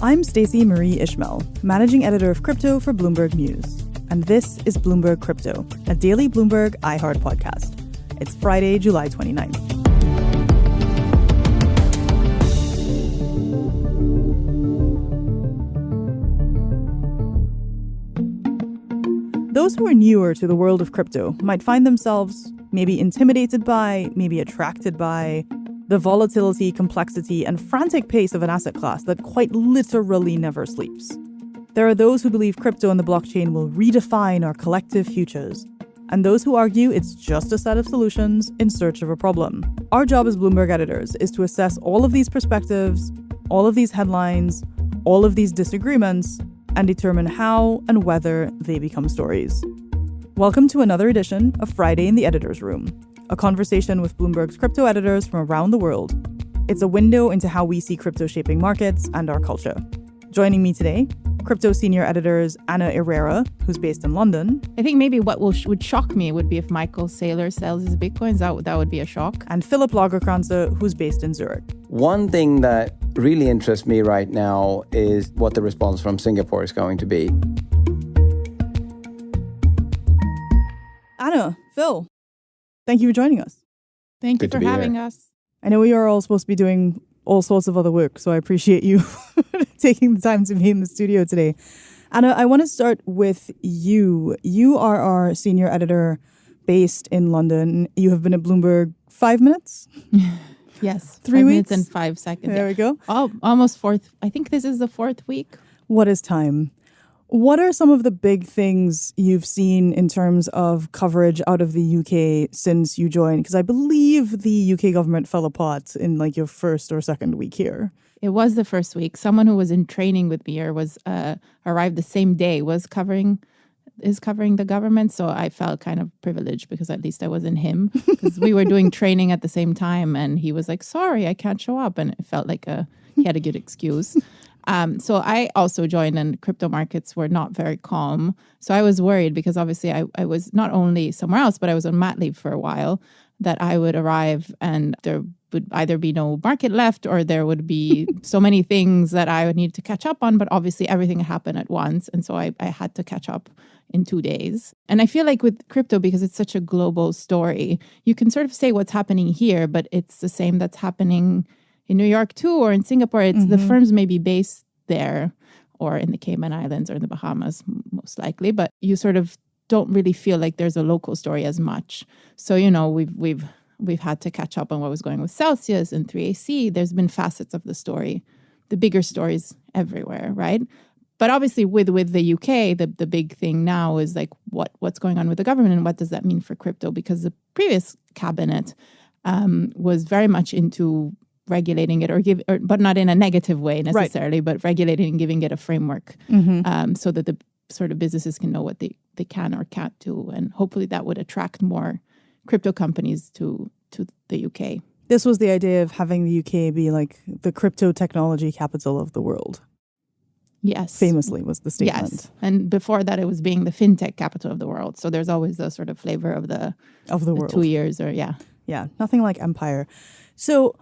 I'm Stacey Marie Ishmael, managing editor of crypto for Bloomberg News. And this is Bloomberg Crypto, a daily Bloomberg iHeart podcast. It's Friday, July 29th. Those who are newer to the world of crypto might find themselves maybe intimidated by, maybe attracted by, the volatility, complexity, and frantic pace of an asset class that quite literally never sleeps. There are those who believe crypto and the blockchain will redefine our collective futures, and those who argue it's just a set of solutions in search of a problem. Our job as Bloomberg editors is to assess all of these perspectives, all of these headlines, all of these disagreements, and determine how and whether they become stories. Welcome to another edition of Friday in the Editor's Room, a conversation with Bloomberg's crypto editors from around the world. It's a window into how we see crypto shaping markets and our culture. Joining me today, crypto senior editors Anna Irrera, who's based in London. I think maybe what would shock me would be if Michael Saylor sells his Bitcoins. That would be a shock. And Philip Lagerkranser, who's based in Zurich. One thing that really interests me right now is what the response from Singapore is going to be. Anna, Phil, thank you for joining us. Thank you for having us. I know we are all supposed to be doing all sorts of other work, so I appreciate you taking the time to be in the studio today. Anna, I want to start with you. You are our senior editor based in London. You have been at Bloomberg 5 minutes? Yes. 3 5 weeks? minutes and 5 seconds. There we go. Oh, almost fourth. I think this is the fourth week. What is time? What are some of the big things you've seen in terms of coverage out of the UK since you joined? Because I believe the UK government fell apart in like your first or second week here. It was the first week. Someone who was in training with me or was arrived the same day is covering the government. So I felt kind of privileged because at least I wasn't him. Because we were doing training at the same time and he was like, sorry, I can't show up. And it felt like he had a good excuse. So I also joined and crypto markets were not very calm. So I was worried because obviously I was not only somewhere else, but I was on mat leave for a while, that I would arrive and there would either be no market left or there would be so many things that I would need to catch up on. But obviously everything happened at once. And so I had to catch up in 2 days. And I feel like with crypto, because it's such a global story, you can sort of say what's happening here, but it's the same that's happening in New York too, or in Singapore. It's the firms may be based there or in the Cayman Islands or in the Bahamas, most likely, but you sort of don't really feel like there's a local story as much. So, you know, we've had to catch up on what was going with Celsius and 3AC. There's been facets of the story, the bigger stories everywhere, right? But obviously with the UK, the big thing now is like what's going on with the government and what does that mean for crypto? Because the previous cabinet was very much into regulating it but not in a negative way necessarily, but regulating and giving it a framework so that the sort of businesses can know what they can or can't do. And hopefully that would attract more crypto companies to the UK. This was the idea of having the UK be like the crypto technology capital of the world. Yes. Famously was the statement. Yes. And before that, it was being the fintech capital of the world. So there's always the sort of flavor of the world. 2 years or Yeah, nothing like empire. So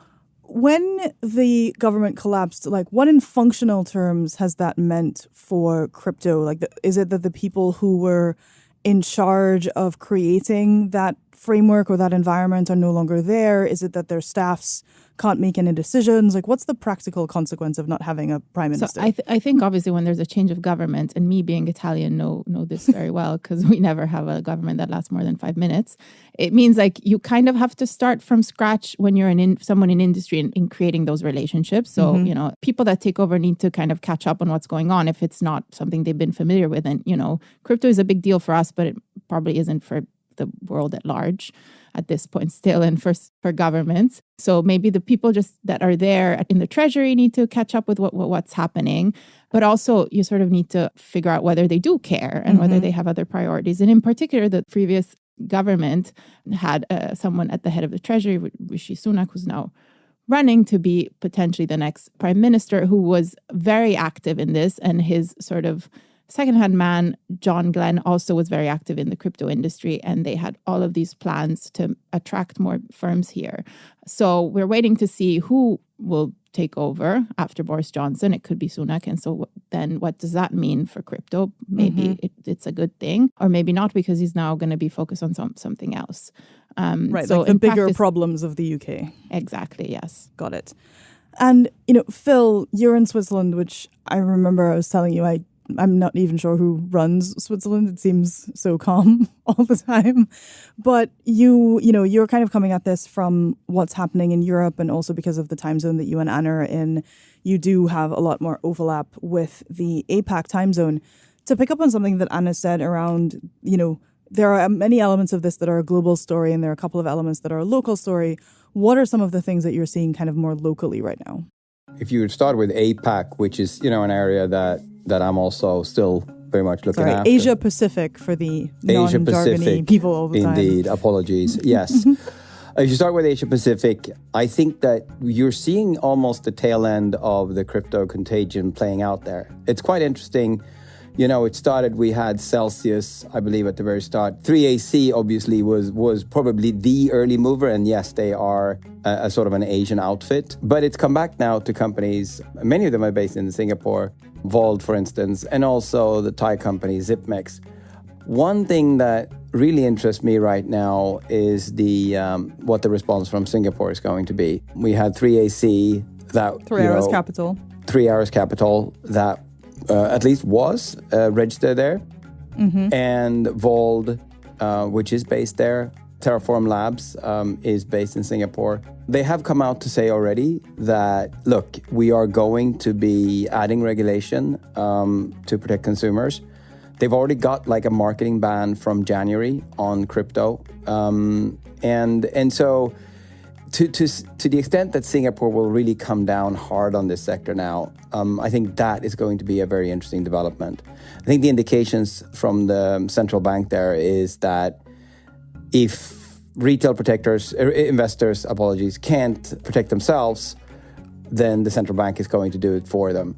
when the government collapsed, like what in functional terms has that meant for crypto? Like, is it that the people who were in charge of creating that framework or that environment are no longer there? Is it that their staffs can't make any decisions? Like, what's the practical consequence of not having a prime minister? So I think obviously when there's a change of government, and me being Italian know this very well because we never have a government that lasts more than 5 minutes. It means like you kind of have to start from scratch when you're someone in industry in creating those relationships. So, you know, people that take over need to kind of catch up on what's going on if it's not something they've been familiar with. And, you know, crypto is a big deal for us, but it probably isn't for the world at large at this point still, and for governments. So maybe the people just that are there in the treasury need to catch up with what's happening. But also you sort of need to figure out whether they do care and whether they have other priorities. And in particular, the previous government had someone at the head of the treasury, Rishi Sunak, who's now running to be potentially the next prime minister, who was very active in this. And his sort of secondhand man, John Glenn, also was very active in the crypto industry. And they had all of these plans to attract more firms here. So we're waiting to see who will take over after Boris Johnson. It could be Sunak. And so then what does that mean for crypto? Maybe it's a good thing, or maybe not, because he's now going to be focused on something else. Right, so like the bigger practice, problems of the UK. Exactly, yes. Got it. And, Phil, you're in Switzerland, which I remember I was telling you I'm not even sure who runs Switzerland. It seems so calm all the time. But you're kind of coming at this from what's happening in Europe, and also because of the time zone that you and Anna are in, you do have a lot more overlap with the APAC time zone. To pick up on something that Anna said around, there are many elements of this that are a global story, and there are a couple of elements that are a local story. What are some of the things that you're seeing kind of more locally right now? If you would start with APAC, which is, an area that I'm also still very much looking after. Asia Pacific for the non-jargony people all the time. Indeed, apologies. Yes. If you start with Asia Pacific, I think that you're seeing almost the tail end of the crypto contagion playing out there. It's quite interesting. It started, we had Celsius, I believe, at the very start. 3AC obviously was probably the early mover. And yes, they are a sort of an Asian outfit. But it's come back now to companies. Many of them are based in Singapore, Vault, for instance, and also the Thai company ZipMex. One thing that really interests me right now is what the response from Singapore is going to be. We had 3AC, that 3 Hours Capital. 3 Hours Capital, that at least was registered there. And Vault, which is based there. Terraform Labs is based in Singapore. They have come out to say already that, look, we are going to be adding regulation to protect consumers. They've already got like a marketing ban from January on crypto. And so to the extent that Singapore will really come down hard on this sector now, I think that is going to be a very interesting development. I think the indications from the central bank there is that if retail investors, can't protect themselves, then the central bank is going to do it for them.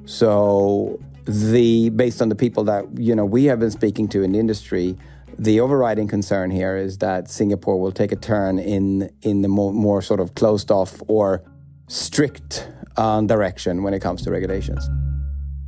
So based on the people that, we have been speaking to in the industry, the overriding concern here is that Singapore will take a turn in the more sort of closed off or strict direction when it comes to regulations.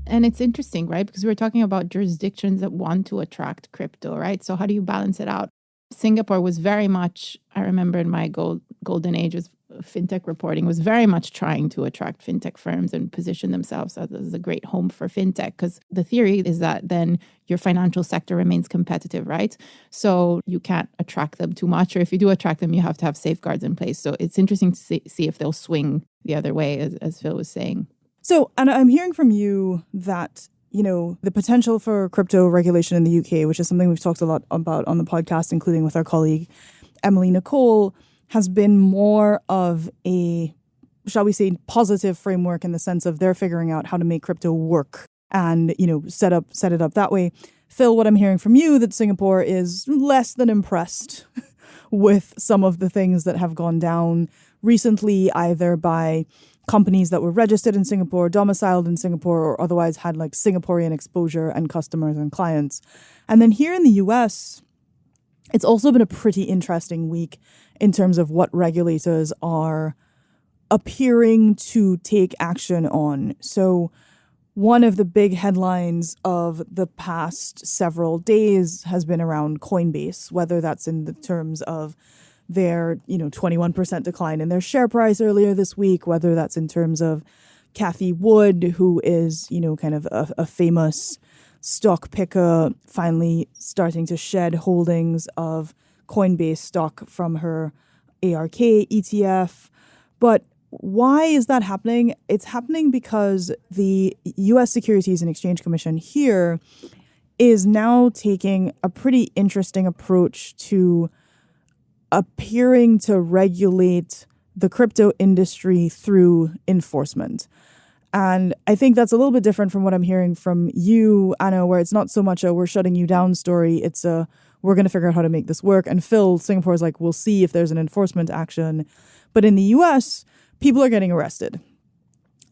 And it's interesting, right? Because we're talking about jurisdictions that want to attract crypto, right? So how do you balance it out? Singapore was very much, I remember in my golden age with fintech reporting, was very much trying to attract fintech firms and position themselves as a great home for fintech. Because the theory is that then your financial sector remains competitive, right? So you can't attract them too much. Or if you do attract them, you have to have safeguards in place. So it's interesting to see if they'll swing the other way, as Phil was saying. So, and I'm hearing from you that the potential for crypto regulation in the UK, which is something we've talked a lot about on the podcast, including with our colleague Emily Nicole, has been more of a, shall we say, positive framework in the sense of they're figuring out how to make crypto work and, set it up that way. Phil, what I'm hearing from you, that Singapore is less than impressed with some of the things that have gone down recently, either by companies that were registered in Singapore, domiciled in Singapore, or otherwise had like Singaporean exposure and customers and clients. And then here in the US, it's also been a pretty interesting week in terms of what regulators are appearing to take action on. So one of the big headlines of the past several days has been around Coinbase, whether that's in the terms of their 21% decline in their share price earlier this week, whether that's in terms of Cathie Wood, who is, kind of a famous stock picker, finally starting to shed holdings of Coinbase stock from her ARK ETF. But why is that happening? It's happening because the U.S. Securities and Exchange Commission here is now taking a pretty interesting approach to appearing to regulate the crypto industry through enforcement. And I think that's a little bit different from what I'm hearing from you, Anna, where it's not so much a we're shutting you down story. It's a we're going to figure out how to make this work. And Phil, Singapore is like, we'll see if there's an enforcement action. But in the US, people are getting arrested.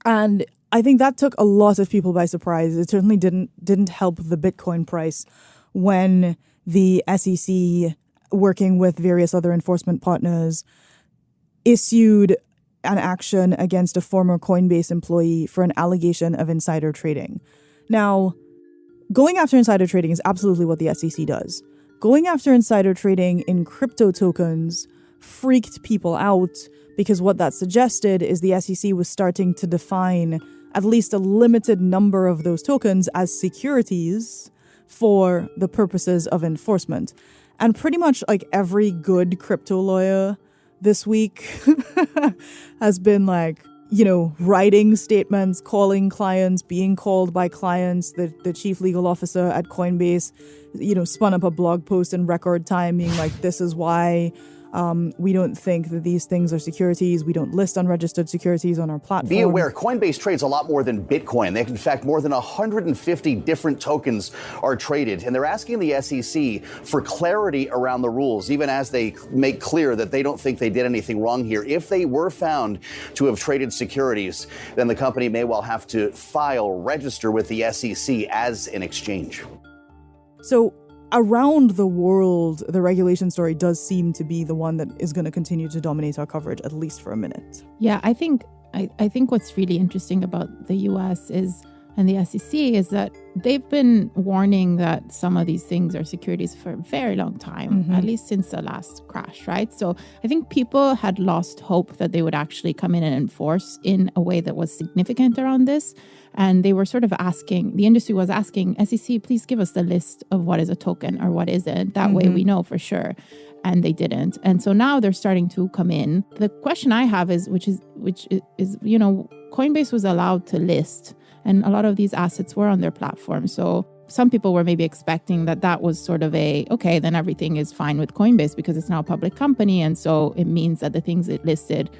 And I think that took a lot of people by surprise. It certainly didn't help the Bitcoin price when the SEC, working with various other enforcement partners, issued an action against a former Coinbase employee for an allegation of insider trading. Now, going after insider trading is absolutely what the SEC does. Going after insider trading in crypto tokens freaked people out because what that suggested is the SEC was starting to define at least a limited number of those tokens as securities for the purposes of enforcement. And pretty much like every good crypto lawyer this week has been like, you know, writing statements, calling clients, being called by clients. The chief legal officer at Coinbase, you know, spun up a blog post in record time being like, this is why we don't think that these things are securities. We don't list unregistered securities on our platform. Be aware, Coinbase trades a lot more than Bitcoin. In fact, more than 150 different tokens are traded. And they're asking the SEC for clarity around the rules, even as they make clear that they don't think they did anything wrong here. If they were found to have traded securities, then the company may well have to register with the SEC as an exchange. So around the world, the regulation story does seem to be the one that is going to continue to dominate our coverage, at least for a minute. Yeah, I think what's really interesting about the US and the SEC is that they've been warning that some of these things are securities for a very long time, at least since the last crash, right? So I think people had lost hope that they would actually come in and enforce in a way that was significant around this. And they were sort of asking, the industry was asking, SEC, please give us the list of what is a token or what isn't. That way we know for sure. And they didn't. And so now they're starting to come in. The question I have is, which is, you know, Coinbase was allowed to list, and a lot of these assets were on their platform. So some people were maybe expecting that was sort of okay, then everything is fine with Coinbase because it's now a public company. And so it means that the things it listed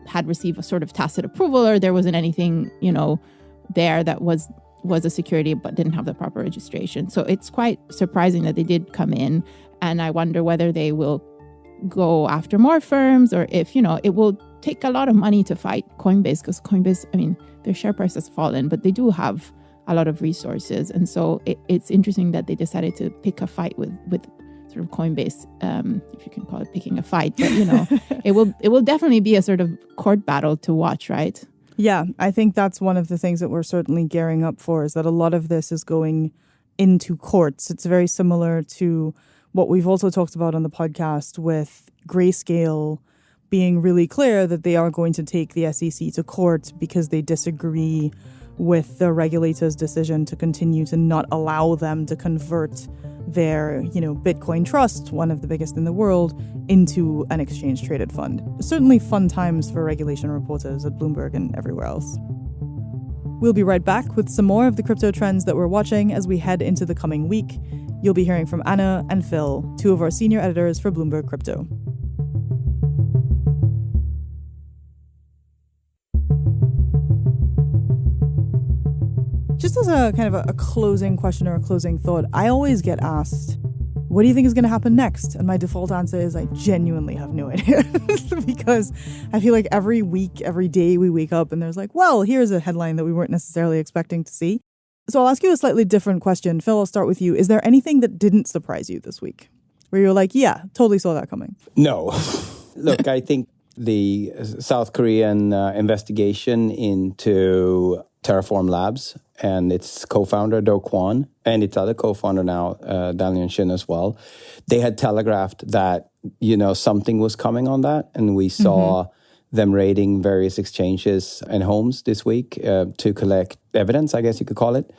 had received a sort of tacit approval, or there wasn't anything, you know, there that was a security but didn't have the proper registration. So it's quite surprising that they did come in. And I wonder whether they will go after more firms, or if, you know, it will take a lot of money to fight Coinbase, because Coinbase, I mean, their share price has fallen, but they do have a lot of resources. And so it's interesting that they decided to pick a fight with sort of Coinbase, if you can call it picking a fight. But, you know, it will definitely be a sort of court battle to watch, right? Yeah, I think that's one of the things that we're certainly gearing up for, is that a lot of this is going into courts. It's very similar to what we've also talked about on the podcast with Grayscale being really clear that they are going to take the SEC to court because they disagree with the regulator's decision to continue to not allow them to convert their, you know, Bitcoin trust, one of the biggest in the world, into an exchange traded fund. Certainly fun times for regulation reporters at Bloomberg and everywhere else. We'll be right back with some more of the crypto trends that we're watching as we head into the coming week. You'll be hearing from Anna and Phil, two of our senior editors for Bloomberg Crypto. Just as a kind of a closing question or a closing thought, I always get asked, what do you think is going to happen next? And my default answer is I genuinely have no idea. Because I feel like every week, every day we wake up and there's like, well, here's a headline that we weren't necessarily expecting to see. So I'll ask you a slightly different question. Phil, I'll start with you. Is there anything that didn't surprise you this week? Where you're like, yeah, totally saw that coming? No. Look, I think the South Korean investigation into Terraform Labs and its co-founder, Do Kwon, and its other co-founder now, Dalian Shin as well, they had telegraphed that, you know, something was coming on that. And we saw them raiding various exchanges and homes this week to collect evidence, I guess you could call it.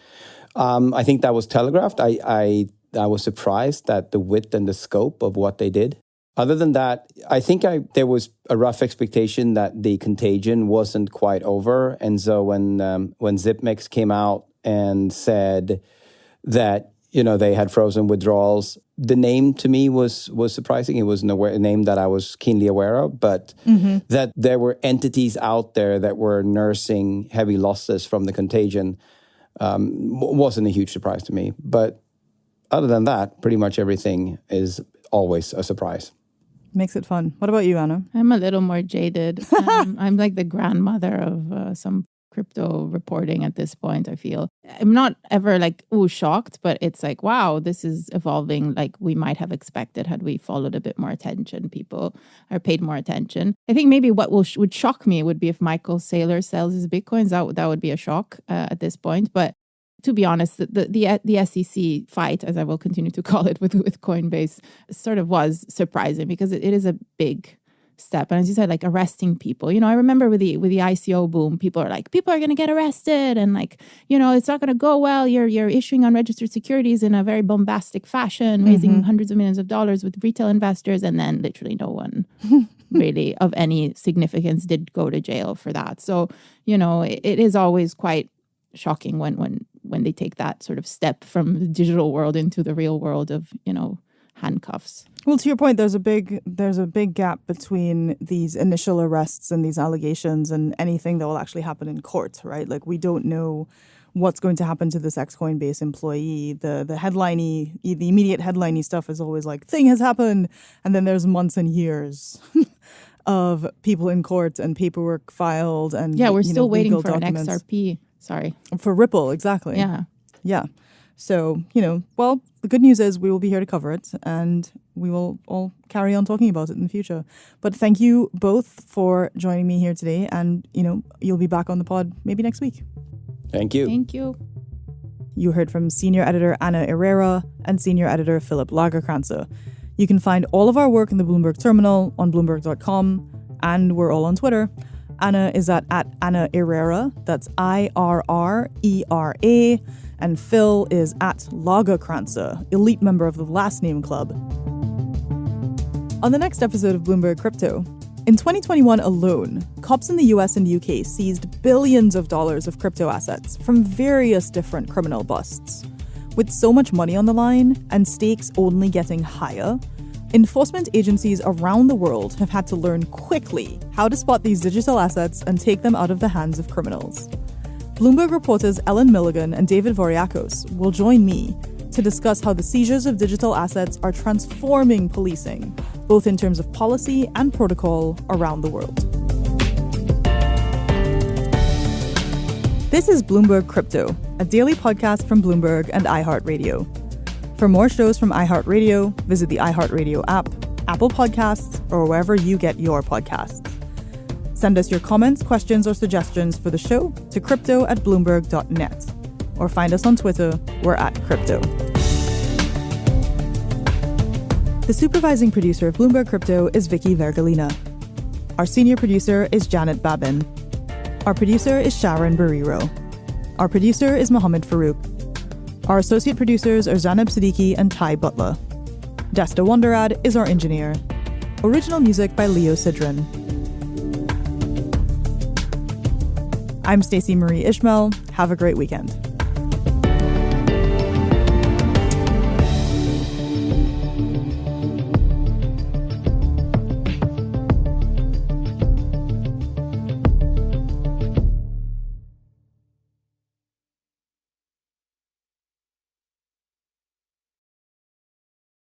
I think that was telegraphed. I was surprised at the width and the scope of what they did. Other than that, I think there was a rough expectation that the contagion wasn't quite over. And so when ZipMix came out and said that, you know, they had frozen withdrawals, the name to me was surprising. It was a name that I was keenly aware of, but that there were entities out there that were nursing heavy losses from the contagion wasn't a huge surprise to me. But other than that, pretty much everything is always a surprise. Makes it fun. What about you, Anna? I'm a little more jaded. I'm like the grandmother of some crypto reporting at this point, I feel. I'm not ever like, shocked, but it's like, wow, this is evolving like we might have expected had we followed a bit more attention, people or paid more attention. I think maybe what would shock me would be if Michael Saylor sells his Bitcoins. That would be a shock at this point. But to be honest, the SEC fight, as I will continue to call it with Coinbase, sort of was surprising because it is a big step. And as you said, like arresting people, I remember with the ICO boom, people are like, people are going to get arrested and like, it's not going to go well. You're issuing unregistered securities in a very bombastic fashion, raising hundreds of millions of dollars with retail investors. And then literally no one really of any significance did go to jail for that. So, it is always quite shocking when they take that sort of step from the digital world into the real world of, handcuffs. Well, to your point, there's a big gap between these initial arrests and these allegations and anything that will actually happen in court, right? Like we don't know what's going to happen to this ex-Coinbase employee. The immediate headliney stuff is always like, thing has happened. And then there's months and years of people in court and paperwork filed. And we're still waiting for documents. an XRP. Sorry. For Ripple, exactly. Yeah. So, well, the good news is we will be here to cover it and we will all carry on talking about it in the future. But thank you both for joining me here today. And, you'll be back on the pod maybe next week. Thank you. Thank you. You heard from senior editor Anna Irrera and senior editor Philip Lagerkranser. You can find all of our work in the Bloomberg terminal on Bloomberg.com, and we're all on Twitter. Anna is at Anna Irrera, that's IRRERA, and Phil is at Lagerkranser, elite member of the last name club. On the next episode of Bloomberg Crypto, in 2021 alone, cops in the US and UK seized billions of dollars of crypto assets from various different criminal busts. With so much money on the line and stakes only getting higher, enforcement agencies around the world have had to learn quickly how to spot these digital assets and take them out of the hands of criminals. Bloomberg reporters Ellen Milligan and David Voriakos will join me to discuss how the seizures of digital assets are transforming policing, both in terms of policy and protocol around the world. This is Bloomberg Crypto, a daily podcast from Bloomberg and iHeartRadio. For more shows from iHeartRadio, visit the iHeartRadio app, Apple Podcasts, or wherever you get your podcasts. Send us your comments, questions, or suggestions for the show to crypto@bloomberg.net. Or find us on Twitter, we're @crypto. The supervising producer of Bloomberg Crypto is Vicky Vergolina. Our senior producer is Janet Babin. Our producer is Sharon Barrero. Our producer is Mohammed Farouk. Our associate producers are Zanab Siddiqui and Ty Butler. Desta Wonderad is our engineer. Original music by Leo Sidran. I'm Stacey Marie Ishmael. Have a great weekend.